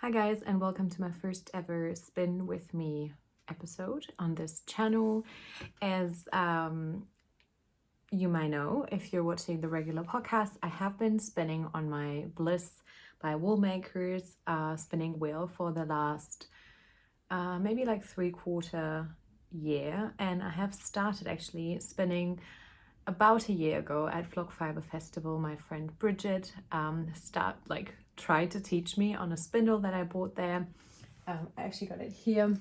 Hi guys, and welcome to my first ever Spin With Me episode on this channel. As you might know, if you're watching the regular podcast, I have been spinning on my Bliss by Woolmakers spinning wheel for the last maybe like 3/4 year, and I have started actually spinning about a year ago at Flock Fiber Festival. My friend Bridget tried to teach me on a spindle that I bought there. I actually got it here.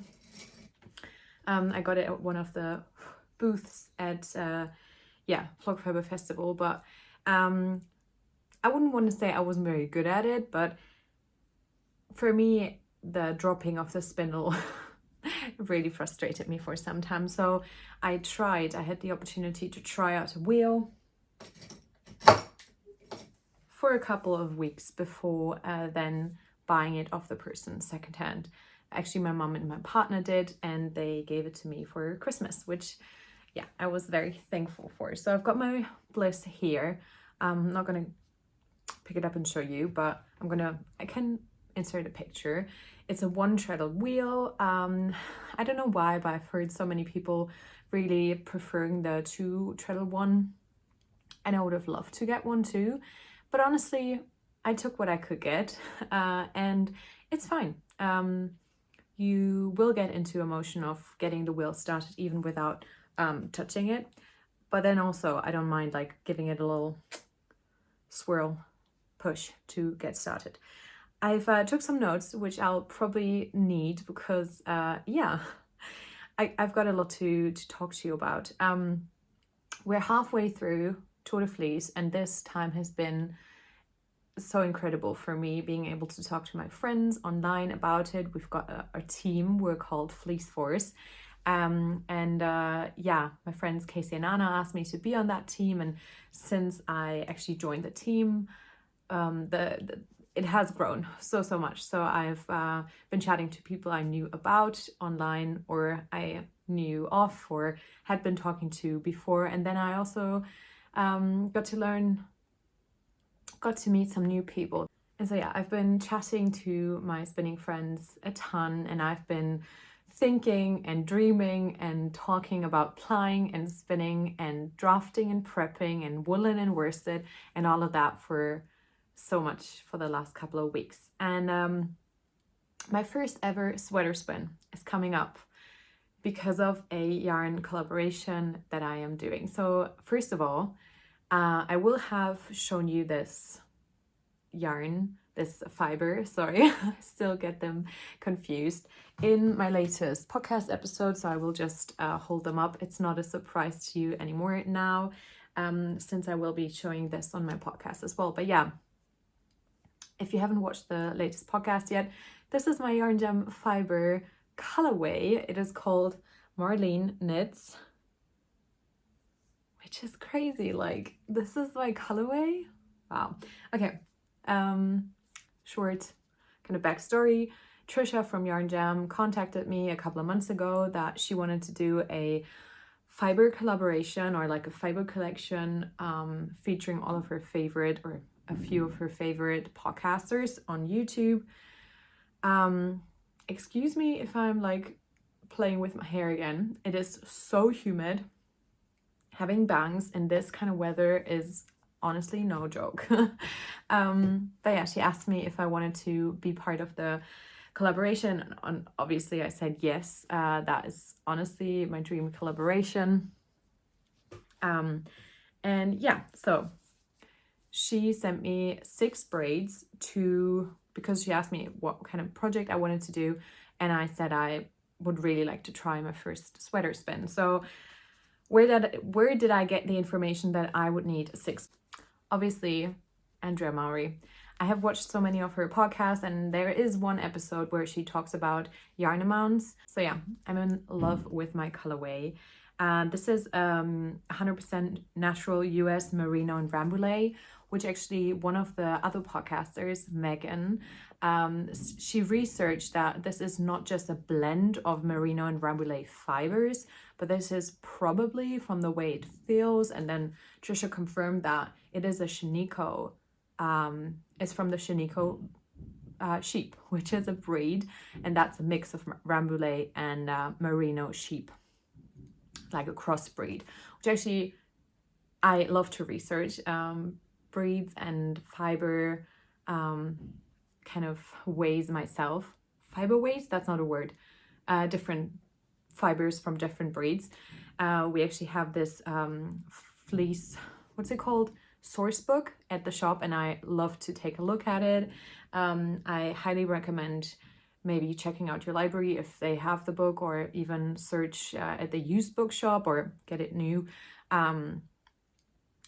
I got it at one of the booths at Flock Fiber Festival, but I wouldn't want to say I wasn't very good at it, but for me the dropping of the spindle really frustrated me for some time. So I had the opportunity to try out a wheel for a couple of weeks before then buying it off the person secondhand. Actually, my mom and my partner did, and they gave it to me for Christmas, which I was very thankful for. So I've got my Bliss here. I'm not gonna pick it up and show you, but I can insert a picture. It's a one treadle wheel. I don't know why, but I've heard so many people really preferring the two treadle one, and I would have loved to get one too, but honestly I took what I could get, and it's fine. You will get into a motion of getting the wheel started even without touching it, but then also I don't mind like giving it a little swirl push to get started. I've took some notes, which I'll probably need because I've got a lot to talk to you about. We're halfway through Tour de Fleece, and this time has been so incredible for me, being able to talk to my friends online about it. We've got a team, we're called Fleece Force. My friends Casey and Anna asked me to be on that team, and since I actually joined the team, it has grown so much. So I've been chatting to people I knew about online, or I knew of, or had been talking to before, and then I also got to meet some new people. And so I've been chatting to my spinning friends a ton, and I've been thinking and dreaming and talking about plying and spinning and drafting and prepping and woolen and worsted and all of that for so much for the last couple of weeks. And my first ever sweater spin is coming up because of a yarn collaboration that I am doing. So first of all, I will have shown you this yarn, this fiber, sorry, I still get them confused, in my latest podcast episode, so I will just hold them up. It's not a surprise to you anymore now, since I will be showing this on my podcast as well. But if you haven't watched the latest podcast yet, this is my Yarn Jam fiber colorway. It is called Marlene Knits, which is crazy. Like, this is my colorway. Wow. Okay. Short kind of backstory. Trisha from Yarn Jam contacted me a couple of months ago that she wanted to do a fiber collaboration, or like a fiber collection, featuring all of her favorite, or a few of her favorite podcasters on YouTube. Excuse me if I'm like playing with my hair again. It is so humid. Having bangs in this kind of weather is honestly no joke. But she asked me if I wanted to be part of the collaboration, and obviously I said yes. That is honestly my dream collaboration. So she sent me 6 braids because she asked me what kind of project I wanted to do, and I said I would really like to try my first sweater spin. So where did I get the information that I would need 6? Obviously, Andrea Mowry. I have watched so many of her podcasts, and there is one episode where she talks about yarn amounts. So I'm in love with my colorway. This is 100% natural US merino and rambouillet, which actually one of the other podcasters, Megan, she researched that this is not just a blend of merino and rambouillet fibers, but this is probably from the way it feels. And then Trisha confirmed that it is a Shiniko. It's from the Shiniko sheep, which is a breed, and that's a mix of Rambouillet and Merino sheep, like a crossbreed, which actually I love to research breeds and fiber kind of ways myself. Fiber ways, that's not a word. Different fibers from different breeds. We actually have this fleece, what's it called? Source book at the shop, and I love to take a look at it. I highly recommend maybe checking out your library if they have the book, or even search at the used bookshop or get it new. And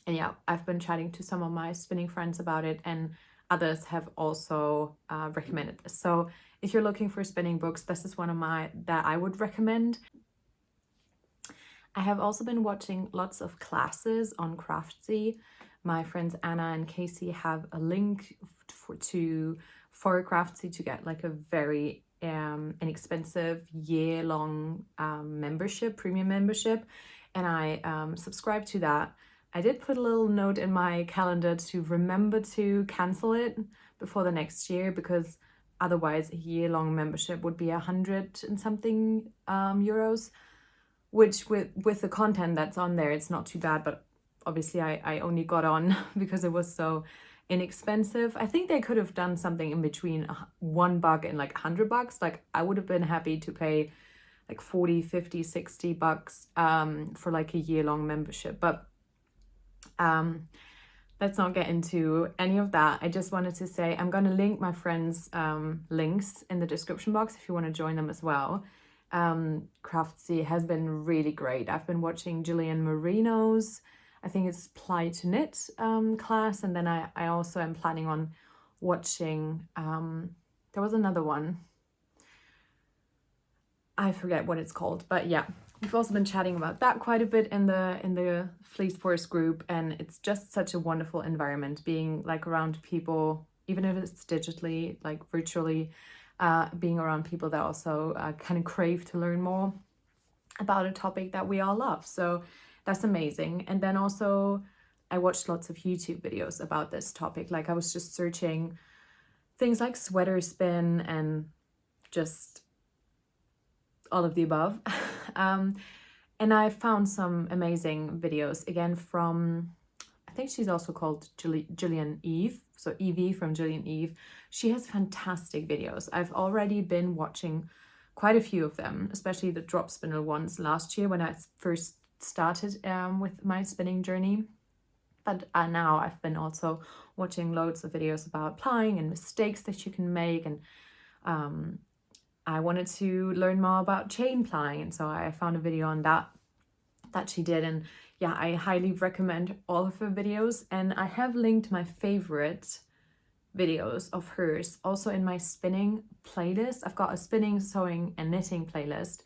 yeah, I've been chatting to some of my spinning friends about it, and others have also recommended this. So if you're looking for spinning books, this is one of my that I would recommend. I have also been watching lots of classes on Craftsy. My friends Anna and Casey have a link for Craftsy to get like a very inexpensive year-long membership, premium membership, and I subscribe to that. I did put a little note in my calendar to remember to cancel it before the next year, because otherwise a year-long membership would be 100 and something euros, which with the content that's on there, it's not too bad, but obviously I only got on because it was so inexpensive. I think they could have done something in between $1 and like $100. Like I would have been happy to pay like 40, 50, 60 bucks for like a year-long membership, but let's not get into any of that. I just wanted to say I'm going to link my friends' links in the description box if you want to join them as well. Craftsy has been really great. I've been watching Gillian Marino's, I think it's Ply to Knit class, and then I also am planning on watching, there was another one, I forget what it's called, but yeah, we've also been chatting about that quite a bit in the Fleece Force group, and it's just such a wonderful environment being like around people, even if it's digitally, like virtually, being around people that also kind of crave to learn more about a topic that we all love. So that's amazing. And then also I watched lots of YouTube videos about this topic. Like I was just searching things like sweater spin and just all of the above. And I found some amazing videos again from, I think she's also called Gillian Eve. So Evie from Gillian Eve. She has fantastic videos. I've already been watching quite a few of them, especially the drop spindle ones last year when I first started with my spinning journey. But now I've been also watching loads of videos about plying and mistakes that you can make, and I wanted to learn more about chain plying, and so I found a video on that she did, and yeah, I highly recommend all of her videos, and I have linked my favorite videos of hers also in my spinning playlist. I've got a spinning, sewing and knitting playlist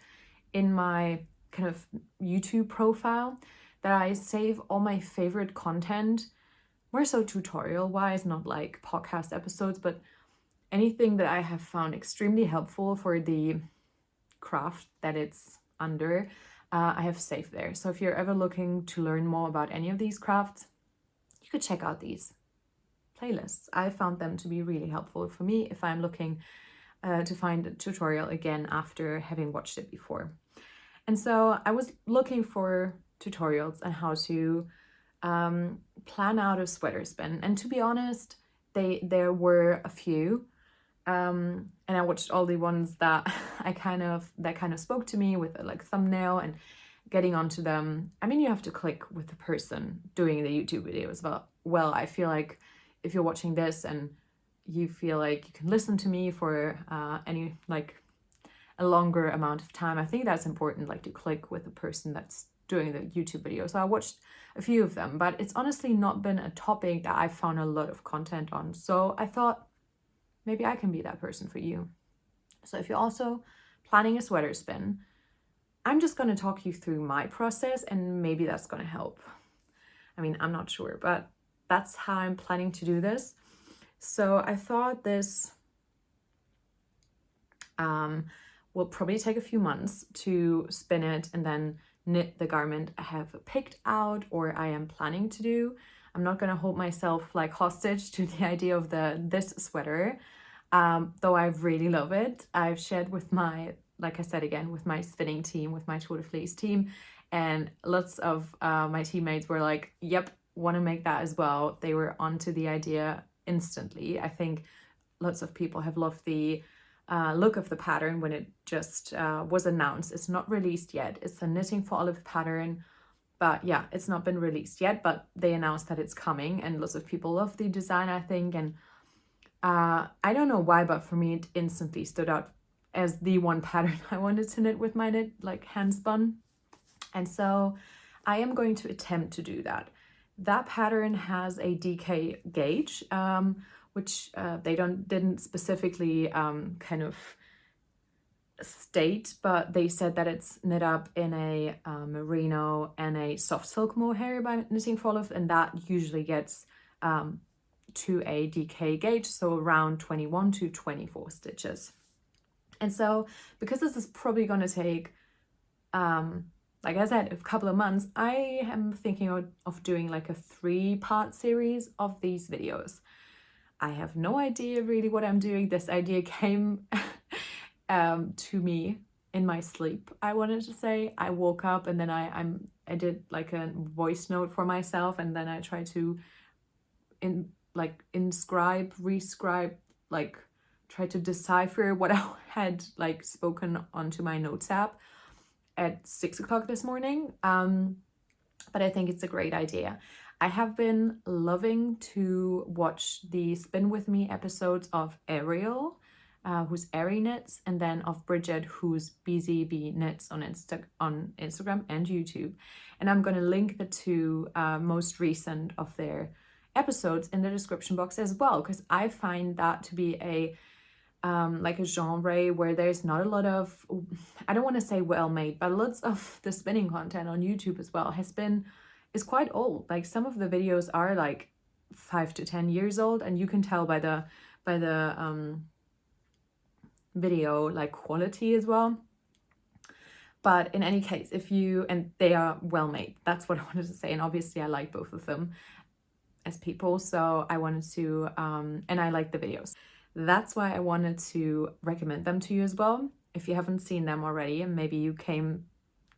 in my kind of YouTube profile that I save all my favorite content, more so tutorial wise, not like podcast episodes, but anything that I have found extremely helpful for the craft that it's under, I have saved there. So if you're ever looking to learn more about any of these crafts, you could check out these playlists. I found them to be really helpful for me if I'm looking to find a tutorial again after having watched it before. And so I was looking for tutorials on how to plan out a sweater spin. And to be honest, there were a few. And I watched all the ones that kind of spoke to me with a like thumbnail and getting onto them. I mean, you have to click with the person doing the YouTube videos, but well, I feel like if you're watching this and you feel like you can listen to me for any like a longer amount of time, I think that's important, like to click with the person that's doing the YouTube video. So I watched a few of them, but it's honestly not been a topic that I've found a lot of content on. So I thought maybe I can be that person for you. So if you're also planning a sweater spin, I'm just going to talk you through my process, and maybe that's going to help. I mean, I'm not sure, but that's how I'm planning to do this. So I thought this will probably take a few months to spin it and then knit the garment I have picked out or I am planning to do. I'm not going to hold myself like hostage to the idea of this sweater. though I really love it. I've shared with my, like I said again, with my spinning team, with my Tour de Fleece team, and lots of my teammates were like, yep, want to make that as well. They were onto the idea instantly. I think lots of people have loved the look of the pattern when it just was announced. It's not released yet. It's a Knitting for Olive pattern, but yeah, it's not been released yet, but they announced that it's coming, and lots of people love the design, I think. And I don't know why, but for me it instantly stood out as the one pattern I wanted to knit with my knit, like hand spun. And so I am going to attempt to do that. That pattern has a DK gauge, which they didn't specifically kind of state, but they said that it's knit up in a merino and a soft silk mohair by Knitting for Olive, and that usually gets to a DK gauge, so around 21 to 24 stitches. And so because this is probably going to take like I said, a couple of months, I am thinking of doing like a 3-part series of these videos. I have no idea really what I'm doing. This idea came to me in my sleep, I wanted to say. I woke up and then I did like a voice note for myself, and then I tried to rescribe, like try to decipher what I had like spoken onto my notes app at 6 o'clock this morning. But I think it's a great idea. I have been loving to watch the Spin With Me episodes of Ariel, who's Airy Knits, and then of Bridget, who's BZB Knits on Instagram and YouTube. And I'm going to link the two most recent of their episodes in the description box as well, because I find that to be a like a genre where there's not a lot of, I don't want to say well made, but lots of the spinning content on YouTube as well is quite old. Like some of the videos are like 5 to 10 years old, and you can tell by the video like quality as well. But in any case, and they are well made, that's what I wanted to say. And obviously I like both of them as people, so I wanted to and I like the videos. That's why I wanted to recommend them to you as well. If you haven't seen them already, and maybe you came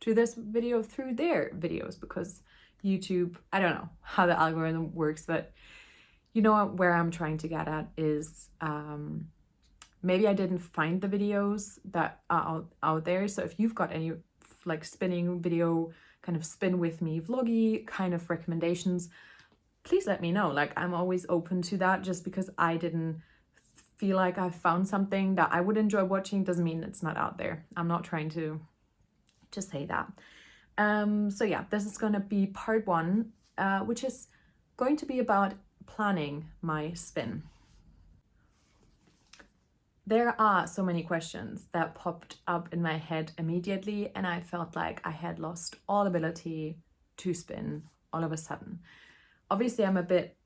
to this video through their videos, because YouTube, I don't know how the algorithm works, but you know where I'm trying to get at is maybe I didn't find the videos that are out there. So if you've got any like spinning video, kind of spin with me vloggy kind of recommendations, please let me know. Like I'm always open to that. Just because I didn't feel like I found something that I would enjoy watching doesn't mean it's not out there. I'm not trying to just say that. So yeah, this is going to be part 1, which is going to be about planning my spin. There are so many questions that popped up in my head immediately, and I felt like I had lost all ability to spin all of a sudden. Obviously, I'm a bit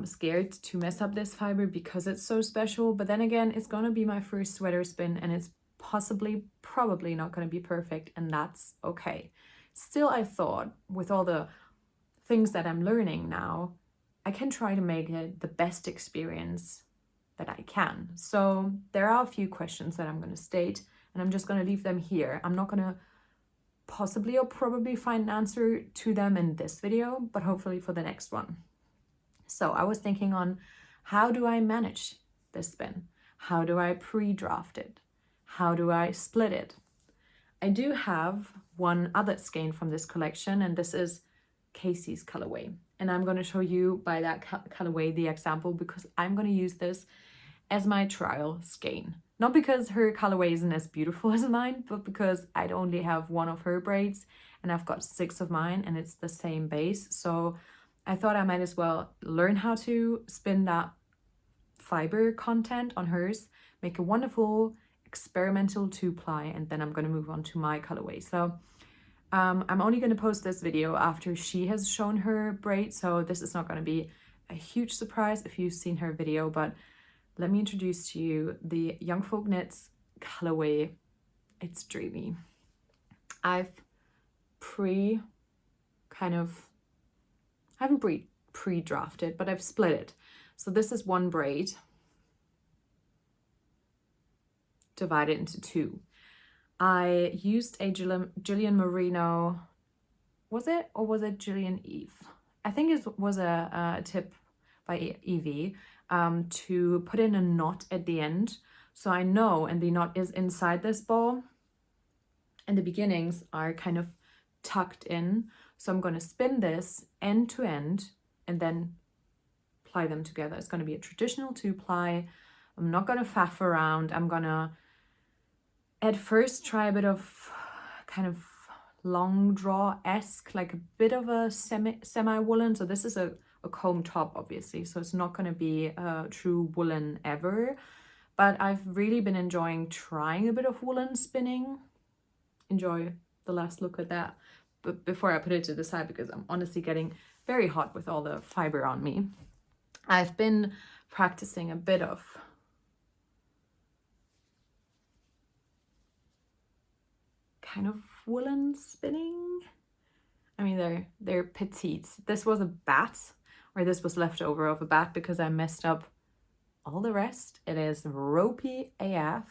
scared to mess up this fiber because it's so special, but then again, it's gonna be my first sweater spin, and it's probably not gonna be perfect, and that's okay. Still, I thought with all the things that I'm learning now, I can try to make it the best experience that I can. So there are a few questions that I'm going to state, and I'm just going to leave them here. I'm not going to possibly or probably find an answer to them in this video, but hopefully for the next one. So I was thinking on, how do I manage this spin? How do I pre-draft it? How do I split it? I do have one other skein from this collection, and this is Casey's colorway. And I'm going to show you by that colorway the example, because I'm going to use this as my trial skein. Not because her colorway isn't as beautiful as mine, but because I'd only have one of her braids and I've got 6 of mine, and it's the same base. So I thought I might as well learn how to spin that fiber content on hers, make a wonderful experimental 2-ply, and then I'm going to move on to my colorway. So I'm only going to post this video after she has shown her braid, so this is not going to be a huge surprise if you've seen her video, but let me introduce to you the Young Folk Knits colorway. It's dreamy. I've I haven't pre-drafted, but I've split it. So this is one braid. divide it into two. I used a Gillian Merino, was it? Or was it Gillian Eve? I think it was a tip by Evie to put in a knot at the end. So I know, and the knot is inside this ball, and the beginnings are kind of tucked in. So I'm going to spin this end to end and then ply them together. It's going to be a traditional 2-ply. I'm not going to faff around. I'm going to at first try a bit of kind of long draw-esque, like a bit of a semi-woolen. So this is a comb top, obviously, so it's not going to be a true woolen ever. But I've really been enjoying trying a bit of woolen spinning. Enjoy the last look at that. But before I put it to the side, because I'm honestly getting very hot with all the fiber on me, I've been practicing a bit of kind of woolen spinning. I mean, they're petite. This was a bat, or this was leftover of a bat because I messed up all the rest. It is ropey AF.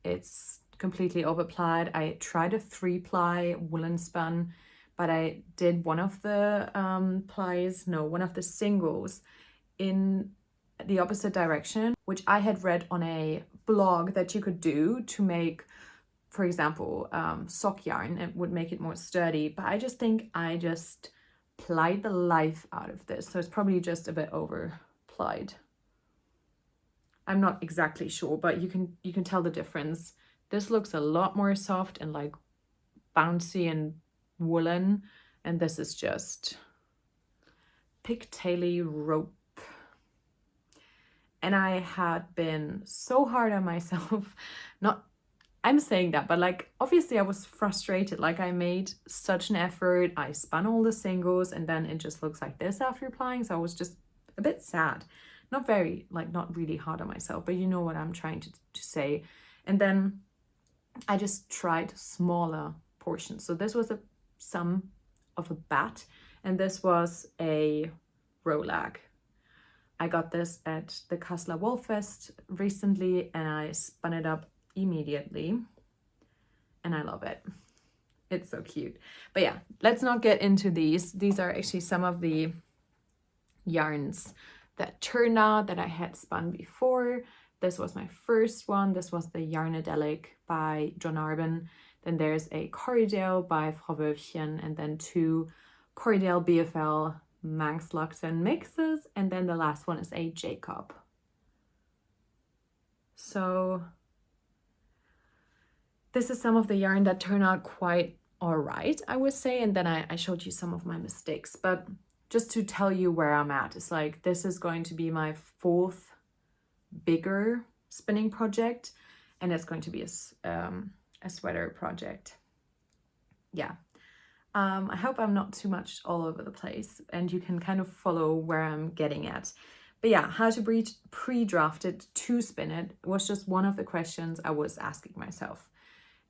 It's completely overplied. I tried a 3-ply woolen spun, but I did one of the one of the singles in the opposite direction, which I had read on a blog that you could do to make, for example, sock yarn. It would make it more sturdy, but I just think I just plied the life out of this. So it's probably just a bit over plied. I'm not exactly sure, but you can tell the difference. This looks a lot more soft and like bouncy and woolen, and this is just pigtaily rope. And I had been so hard on myself. I'm saying that, but like obviously I was frustrated. Like I made such an effort, I spun all the singles, and then it just looks like this after applying. So I was just a bit sad. Not really hard on myself, but you know what I'm trying to say. And then I just tried smaller portions. So this was some of a bat, and this was a Rolag. I got this at the Kassler Woolfest recently, and I spun it up immediately, and I love it. It's so cute. But yeah, let's not get into these. These are actually some of the yarns that turned out that I had spun before. This was my first one. This was the Yarnadelic by John Arbin. Then there's a Corriedale by Frau Wölfchen, and then 2 Corriedale BFL Manx Luxon mixes, and then the last one is a Jacob. So this is some of the yarn that turned out quite all right, I would say. And then I showed you some of my mistakes, but just to tell you where I'm at, it's like this is going to be my 4th bigger spinning project, and it's going to be a sweater project. Yeah. I hope I'm not too much all over the place and you can kind of follow where I'm getting at. But yeah, how to pre-draft it to spin it was just one of the questions I was asking myself.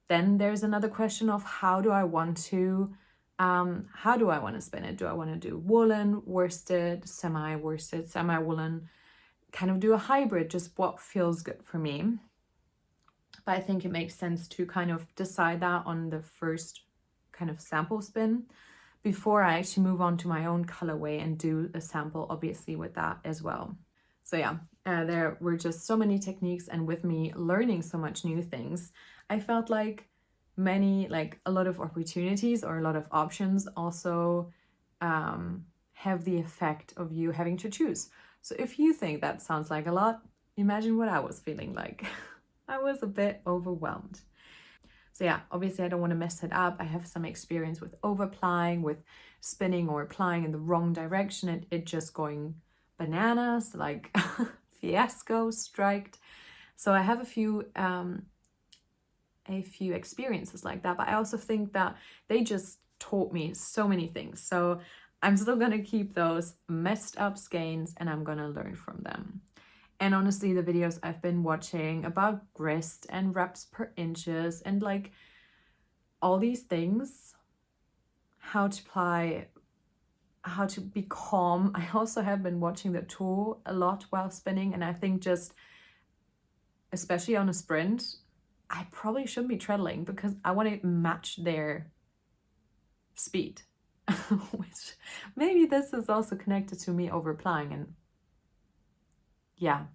Then there's another question of how do I want to spin it? Do I want to do woolen, worsted, semi-worsted, semi-woolen, kind of do a hybrid, just what feels good for me? But I think it makes sense to kind of decide that on the first kind of sample spin before I actually move on to my own colorway and do a sample, obviously, with that as well. So yeah, there were just so many techniques, and with me learning so much new things, I felt like a lot of opportunities or a lot of options also have the effect of you having to choose. So if you think that sounds like a lot, imagine what I was feeling like. I was a bit overwhelmed. So yeah, obviously I don't want to mess it up. I have some experience with overplying, with spinning or applying in the wrong direction and it just going bananas, like fiasco, striked. So I have a few experiences like that, but I also think that they just taught me so many things. So I'm still gonna keep those messed up skeins and I'm gonna learn from them. And honestly, the videos I've been watching about grist and reps per inches and like all these things, how to ply, how to be calm. I also have been watching the tour a lot while spinning, and I think just especially on a sprint, I probably shouldn't be treadling because I want to match their speed. Which maybe this is also connected to me over applying, and yeah,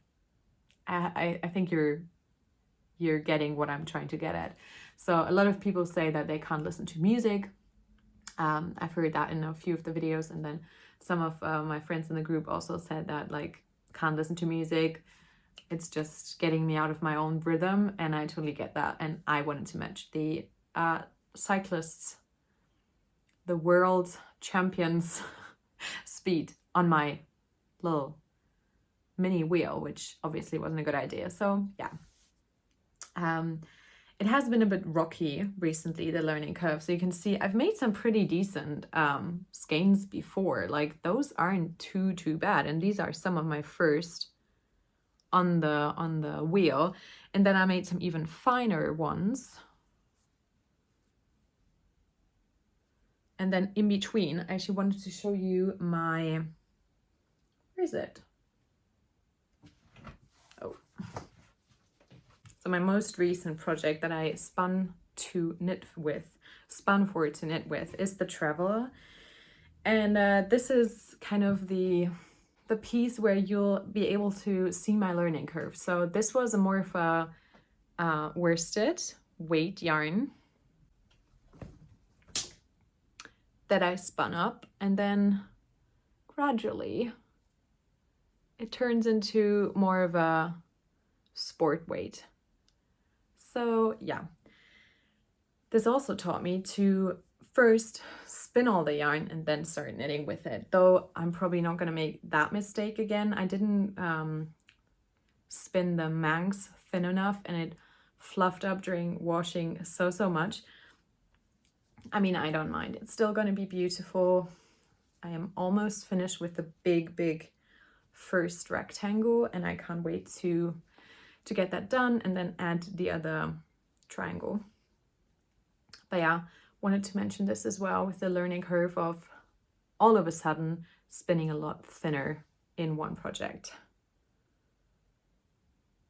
I think you're getting what I'm trying to get at. So a lot of people say that they can't listen to music. I've heard that in a few of the videos, and then some of my friends in the group also said that, like, can't listen to music. It's just getting me out of my own rhythm, and I totally get that. And I wanted to match the cyclists, the world champions speed on my little mini wheel, which obviously wasn't a good idea. So yeah, it has been a bit rocky recently, the learning curve. So you can see I've made some pretty decent skeins before. Like, those aren't too bad, and these are some of my first on the wheel. And then I made some even finer ones. And then in between, I actually wanted to show you my, where is it? Oh. So my most recent project that I spun for to knit with is the Traveler. And this is kind of the piece where you'll be able to see my learning curve. So this was a more of a worsted weight yarn that I spun up, and then gradually it turns into more of a sport weight. So yeah, this also taught me to first spin all the yarn and then start knitting with it, though I'm probably not going to make that mistake again. I didn't spin the Manx thin enough, and it fluffed up during washing so much. I mean, I don't mind. It's still going to be beautiful. I am almost finished with the big first rectangle, and I can't wait to get that done and then add the other triangle. But yeah, wanted to mention this as well with the learning curve of all of a sudden spinning a lot thinner in one project.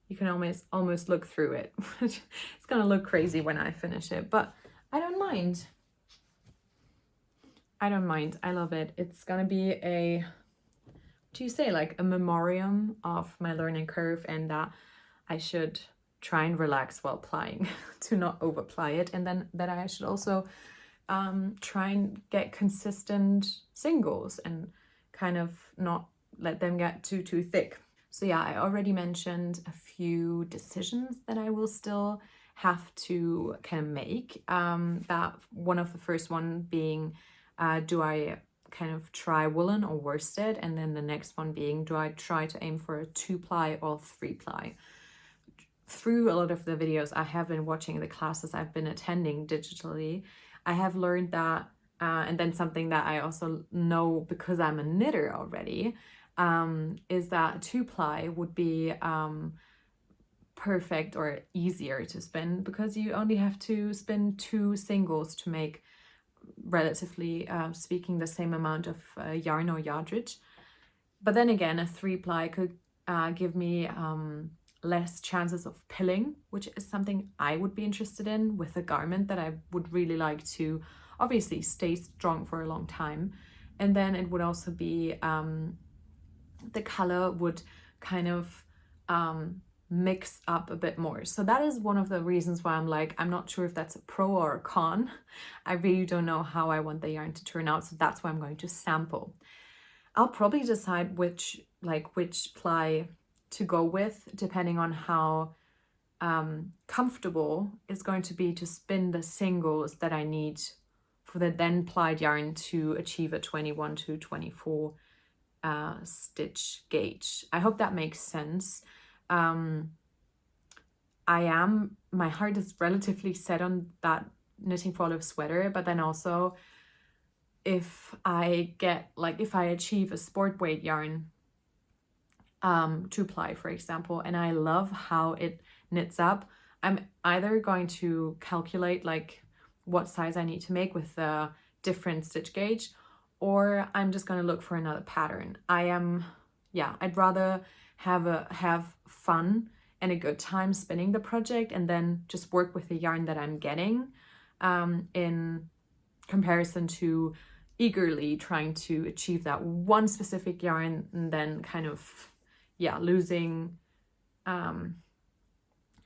You can almost look through it. It's gonna look crazy when I finish it, but I don't mind. I don't mind. I love it. It's gonna be a, what do you say, like a memoriam of my learning curve, and that I should try and relax while applying to not over apply it, and then that I should also try and get consistent singles and kind of not let them get too thick. So yeah, I already mentioned a few decisions that I will still have to kind of make. That one of the first one being, do I kind of try woolen or worsted? And then the next one being, do I try to aim for a 2-ply or 3-ply? Through a lot of the videos I have been watching, the classes I've been attending digitally, I have learned that, and then something that I also know because I'm a knitter already, is that 2-ply would be perfect or easier to spin, because you only have to spin 2 singles to make, relatively speaking, the same amount of yarn or yardage. But then again, a 3-ply could give me less chances of pilling, which is something I would be interested in with a garment that I would really like to obviously stay strong for a long time. And then it would also be the color would kind of mix up a bit more. So that is one of the reasons why I'm like, I'm not sure if that's a pro or a con. I really don't know how I want the yarn to turn out, so that's why I'm going to sample. I'll probably decide which ply to go with, depending on how comfortable it's going to be to spin the singles that I need for the then plied yarn to achieve a 21 to 24 stitch gauge. I hope that makes sense. My heart is relatively set on that knitting for olive sweater, but then also if I achieve a sport weight yarn, 2-ply for example, and I love how it knits up, I'm either going to calculate like what size I need to make with the different stitch gauge, or I'm just going to look for another pattern. I'd rather have fun and a good time spinning the project, and then just work with the yarn that I'm getting in comparison to eagerly trying to achieve that one specific yarn and then kind of losing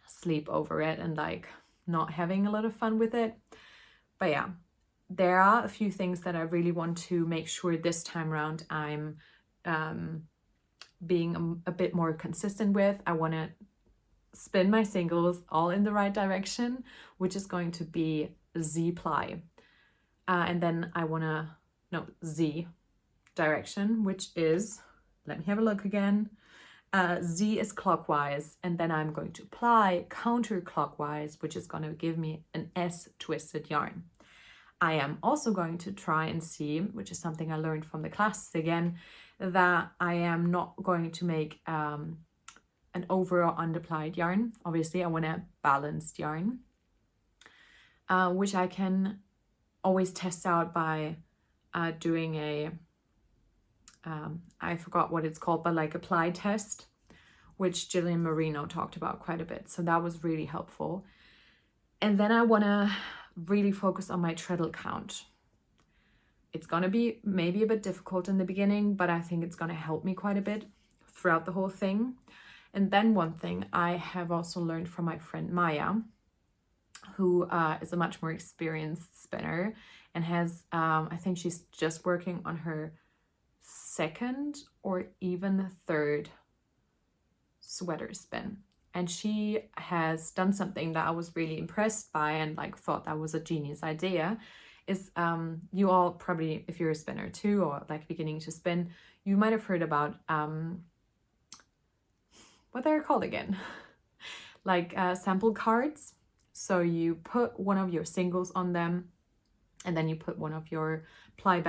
sleep over it and like not having a lot of fun with it. But yeah, there are a few things that I really want to make sure this time around I'm being a bit more consistent with. I want to spin my singles all in the right direction, which is going to be Z ply. And then I want to, Z direction, which is, let me have a look again. Z is clockwise, and then I'm going to ply counterclockwise, which is going to give me an S twisted yarn. I am also going to try and see, which is something I learned from the classes again, that I am not going to make an over or underplied yarn. Obviously, I want a balanced yarn, which I can always test out by doing a, I forgot what it's called, but like a ply test, which Jillian Marino talked about quite a bit. So that was really helpful. And then I want to really focus on my treadle count. It's going to be maybe a bit difficult in the beginning, but I think it's going to help me quite a bit throughout the whole thing. And then one thing I have also learned from my friend Maya, who is a much more experienced spinner and has, I think she's just working on her second or even third sweater spin. And she has done something that I was really impressed by and like thought that was a genius idea. Is you all probably, if you're a spinner too, or like beginning to spin, you might have heard about what they're called again, like sample cards. So you put one of your singles on them, and then you put one of your plied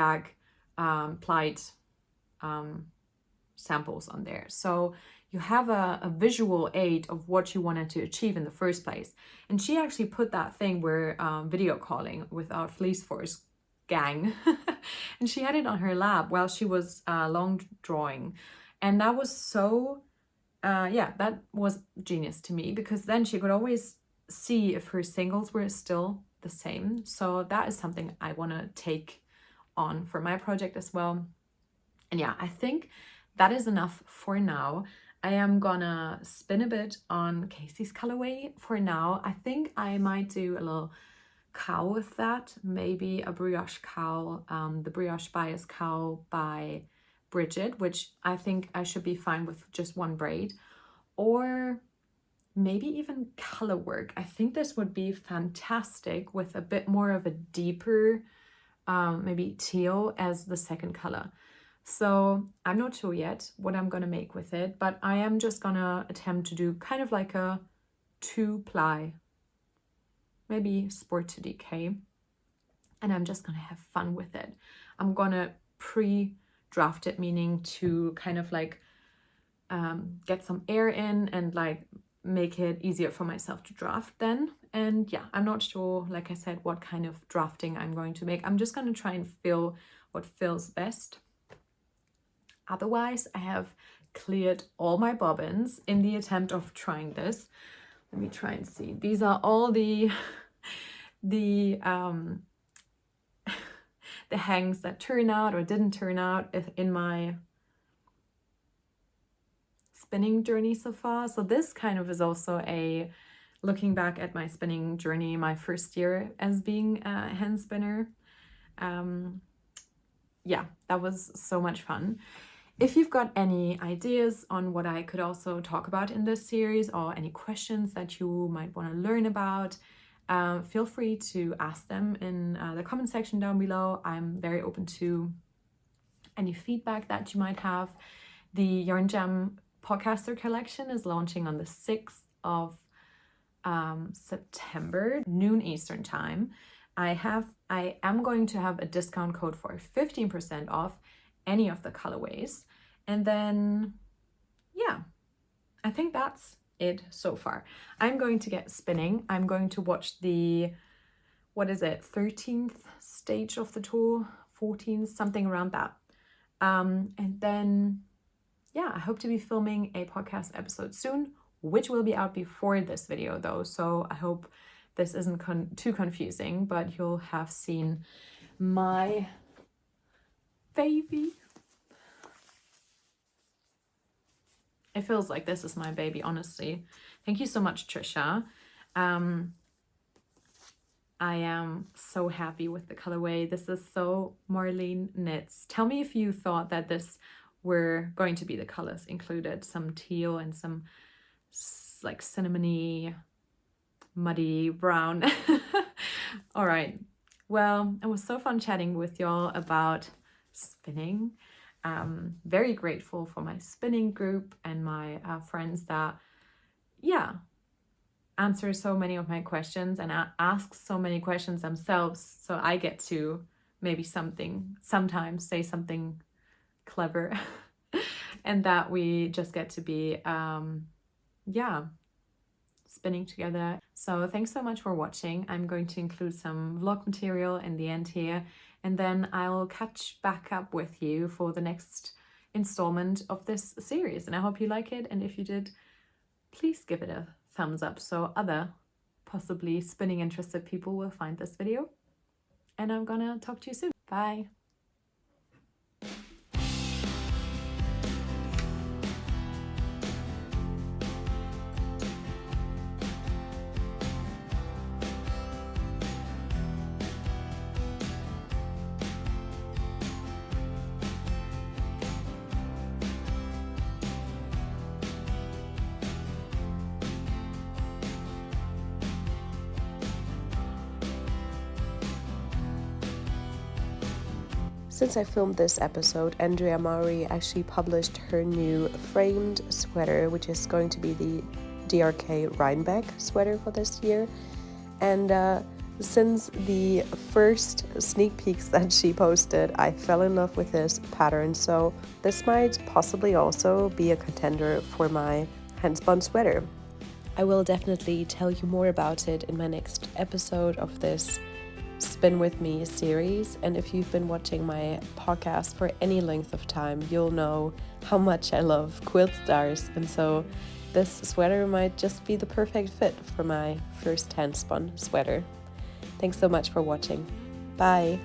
samples on there. So you have a visual aid of what you wanted to achieve in the first place. And she actually put that thing where video calling with our Fleece Force gang and she had it on her lap while she was long drawing. And that was so, that was genius to me, because then she could always see if her singles were still the same. So that is something I want to take on for my project as well. And yeah, I think that is enough for now. I am gonna spin a bit on Casey's colorway for now. I think I might do a little cowl with that, maybe a brioche cowl, the Brioche Bias cowl by Bridget, which I think I should be fine with just one braid, or maybe even color work. I think this would be fantastic with a bit more of a deeper, maybe teal as the second color. So I'm not sure yet what I'm gonna make with it, but I am just gonna attempt to do kind of like a 2-ply, maybe Sport to DK, and I'm just gonna have fun with it. I'm gonna pre-draft it, meaning to kind of like get some air in and like make it easier for myself to draft then. And yeah, I'm not sure, like I said, what kind of drafting I'm going to make. I'm just gonna try and feel what feels best. Otherwise, I have cleared all my bobbins in the attempt of trying this. Let me try and see. These are all the hangs that turn out or didn't turn out in my spinning journey so far. So this kind of is also a looking back at my spinning journey, my first year as being a hand spinner. Yeah, that was so much fun. If you've got any ideas on what I could also talk about in this series, or any questions that you might want to learn about, feel free to ask them in the comment section down below. I'm very open to any feedback that you might have. The Yarn Jam podcaster collection is launching on the 6th of September, noon Eastern time. I am going to have a discount code for 15% off any of the colorways. And then, yeah, I think that's it so far. I'm going to get spinning. I'm going to watch the, 13th stage of the tour, 14th, something around that. And then, yeah, I hope to be filming a podcast episode soon which will be out before this video though. So I hope this isn't too confusing, but you'll have seen my baby. It feels like this is my baby, honestly. Thank you so much, Trisha. I am so happy with the colorway. This is so Marlene Knits. Tell me if you thought that this were going to be the colors included. Some teal and some like cinnamony, muddy brown. All right. Well, it was so fun chatting with y'all about spinning. Very grateful for my spinning group and my friends that, answer so many of my questions and ask so many questions themselves. So I get to maybe sometimes say something clever and that we just get to be, spinning together. So thanks so much for watching. I'm going to include some vlog material in the end here, and then I'll catch back up with you for the next installment of this series. And I hope you like it. And if you did, please give it a thumbs up so other possibly spinning interested people will find this video. And I'm gonna talk to you soon. Bye. Since I filmed this episode, Andrea Maury actually published her new framed sweater, which is going to be the DRK Rhinebeck sweater for this year. And since the first sneak peeks that she posted, I fell in love with this pattern. So this might possibly also be a contender for my handspun sweater. I will definitely tell you more about it in my next episode of this Spin With Me series, and if you've been watching my podcast for any length of time, you'll know how much I love quilt stars, and so this sweater might just be the perfect fit for my first handspun sweater. Thanks so much for watching. Bye!